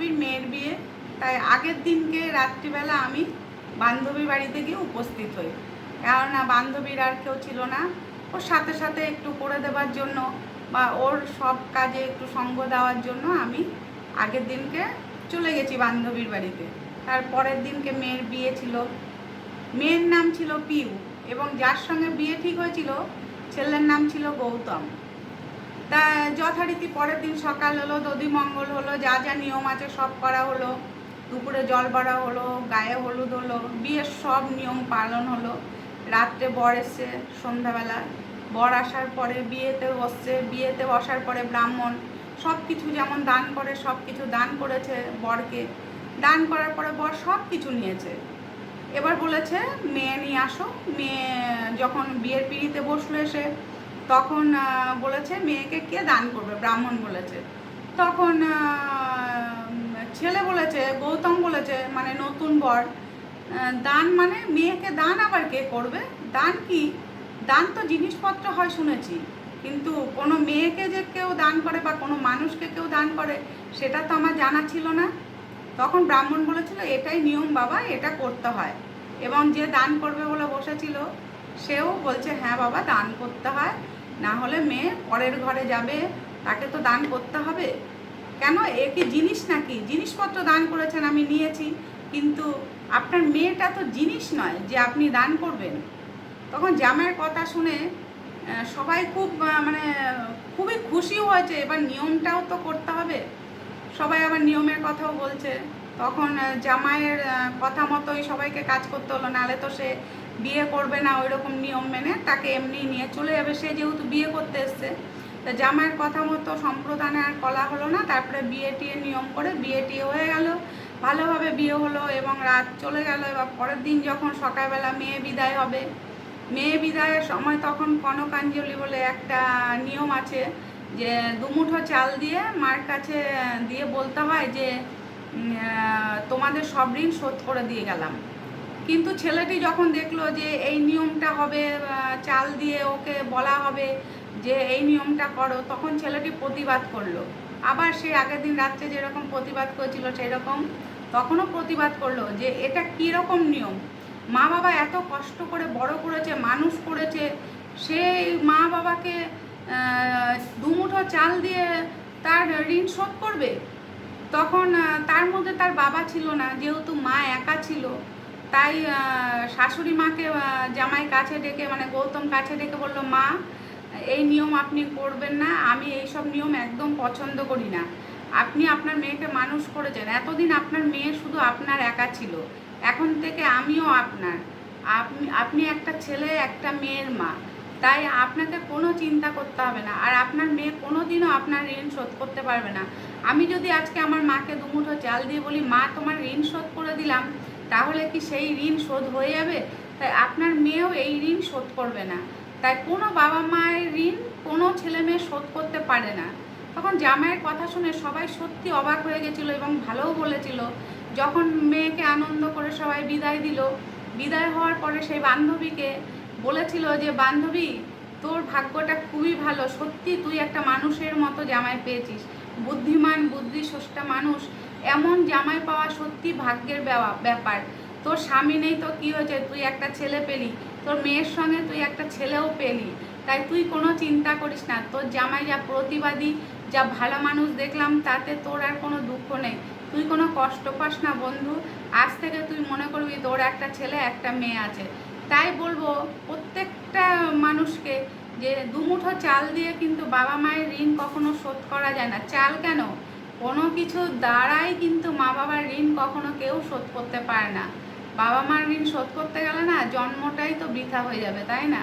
বান্ধবীর মেয়ের বিয়ে, তাই আগের দিনকে রাত্রিবেলা আমি বান্ধবীর বাড়িতে গিয়ে উপস্থিত হই। কেননা বান্ধবীর আর কেউ ছিল না, ওর সাথে সাথে একটু করে দেওয়ার জন্য বা ওর সব কাজে একটু সঙ্গ দেওয়ার জন্য আমি আগের দিনকে চলে গেছি বান্ধবীর বাড়িতে। তারপরের দিনকে মেয়ের বিয়ে ছিল। মেয়ের নাম ছিল পিউ এবং যার সঙ্গে বিয়ে ঠিক হয়েছিল ছেলের নাম ছিল গৌতম। তা যথারীতি পরের দিন সকাল হলো, দধিমঙ্গল হলো, যা যা নিয়ম আছে সব করা হলো, দুপুরে জল ভরা হলো, গায়ে হলুদ হলো, বিয়ের সব নিয়ম পালন হলো। রাত্রে বর এসছে সন্ধ্যাবেলা, বর আসার পরে বিয়েতে বসছে, বিয়েতে বসার পরে ব্রাহ্মণ সব কিছু যেমন দান করে সব কিছু দান করেছে বরকে। দান করার পরে বর সব কিছু নিয়েছে। এবার বলেছে মেয়ে নিয়ে আসো। মেয়ে যখন বিয়ের পিঁড়িতে বসলো এসে, তখন বলেছে মেয়েকে কে দান করবে, ব্রাহ্মণ বলেছে। তখন ছেলে বলেছে, গৌতম বলেছে, মানে নতুন বর, দান মানে মেয়েকে দান আবার কে করবে? দান কি? দান তো জিনিসপত্র হয় শুনেছি, কিন্তু কোনো মেয়েকে যে কেউ দান করে বা কোনো মানুষকে কেউ দান করে সেটা তো আমার জানা ছিল না। তখন ব্রাহ্মণ বলেছিল এটাই নিয়ম বাবা, এটা করতে হয়। এবং যে দান করবে বলে বসেছিল সেও বলছে হ্যাঁ বাবা দান করতে হয়, না হলে মেয়ে পরের ঘরে যাবে, তাকে তো দান করতে হবে। কেন, এ কি জিনিস নাকি? জিনিসপত্র দান করেছেন আমি নিয়েছি, কিন্তু আপনার মেয়েটা তো জিনিস নয় যে আপনি দান করবেন। তখন জামাইয়ের কথা শুনে সবাই খুব মানে খুবই খুশি হয়েছে, এবার নিয়মটাও তো করতে হবে। সবাই আবার নিয়মের কথাও বলছে। তখন জামাইয়ের কথা মতোই সবাইকে কাজ করতে হলো, নাহলে তো সে বিয়ে করবে না ওই রকম নিয়ম মেনে, তাকে এমনি নিয়ে চলে যাবে, সে যেহেতু বিয়ে করতে এসছে। তা জামাইয়ের কথা মতো সম্প্রদানে আর কলা হলো না। তারপরে বিয়ে টিয়ে নিয়ম করে বিয়ে টিয়ে হয়ে গেল, ভালোভাবে বিয়ে হলো এবং রাত চলে গেল। এবার পরের দিন যখন সকালবেলা মেয়ে বিদায় হবে, মেয়ে বিদায়ের সময় তখন কনকাঞ্জলি বলে একটা নিয়ম আছে, যে দুমুঠো চাল দিয়ে মার কাছে দিয়ে বলতে হয় যে তোমাদের সব ঋণ শোধ করে দিয়ে গেলাম। কিন্তু ছেলেটি যখন দেখলো যে এই নিয়মটা হবে, চাল দিয়ে ওকে বলা হবে যে এই নিয়মটা করো, তখন ছেলেটি প্রতিবাদ করলো। আবার সে আগের দিন রাত্রে যেরকম প্রতিবাদ করেছিল সেই রকম তখনও প্রতিবাদ করলো যে এটা কীরকম নিয়ম, মা বাবা এত কষ্ট করে বড় করেছে, মানুষ করেছে, সেই মা বাবাকে দুমুঠো চাল দিয়ে তার ঋণ শোধ করবে? তখন তার মধ্যে তার বাবা ছিল না, যেহেতু মা একা ছিল, তাই শাশুড়ি মাকে জামাই কাছে ডেকে, মানে গৌতম কাছে ডেকে বললো, মা এই নিয়ম আপনি করবেন না, আমি এইসব নিয়ম একদম পছন্দ করি না। আপনি আপনার মেয়েকে মানুষ করেছেন, এতদিন আপনার মেয়ে শুধু আপনার একা ছিল, এখন থেকে আমিও আপনার। আপনি একটা ছেলে একটা মেয়ের মা, তাই আপনাকে কোনো চিন্তা করতে হবে না, আর আপনার মেয়ে কোনো দিনও আপনার ঋণ শোধ করতে পারবে না। আমি যদি আজকে আমার মাকে দুমুঠো চাল দিয়ে বলি মা তোমার ঋণ শোধ করে দিলাম, তাহলে কি সেই ঋণ শোধ হয়ে যাবে? তাই আপনার মেয়েও এই ঋণ শোধ করবে না। তাই কোনো বাবা মায়ের ঋণ কোনো ছেলে মেয়ে শোধ করতে পারে না। তখন জামাইয়ের কথা শুনে সবাই সত্যি অবাক হয়ে গেছিলো এবং ভালোও বলেছিল। যখন মেয়েকে আনন্দ করে সবাই বিদায় দিল, বিদায় হওয়ার পরে সেই বান্ধবীকে বলেছিল যে বান্ধবী তোর ভাগ্যটা খুবই ভালো, সত্যি তুই একটা মানুষের মতো জামাই পেয়েছিস, বুদ্ধিমান বুদ্ধিস্রষ্টা মানুষ, এমন জামাই পাওয়া সত্যি ভাগ্যের ব্যাপার। তোর স্বামী নেই তো কী হয়েছে, তুই একটা ছেলে পেলি, তোর মেয়ের সঙ্গে তুই একটা ছেলেও পেলি, তাই তুই কোনো চিন্তা করিস না। তোর জামাই যা প্রতিবাদী, যা ভালো মানুষ দেখলাম, তাতে তোর আর কোনো দুঃখ নেই, তুই কোনো কষ্ট পাস না বন্ধু। আজ থেকে তুই মনে করবি তোর একটা ছেলে একটা মেয়ে আছে। তাই বলবো প্রত্যেকটা মানুষকে যে দুমুঠো চাল দিয়ে কিন্তু বাবা মায়ের ঋণ কখনো শোধ করা যায় না। চাল কেন, কোনো কিছু দ্বারাই কিন্তু মা বাবার ঋণ কখনো কেউ শোধ করতে পারে না। বাবা মার ঋণ শোধ করতে গেলে না জন্মটাই তো বৃথা হয়ে যাবে, তাই না?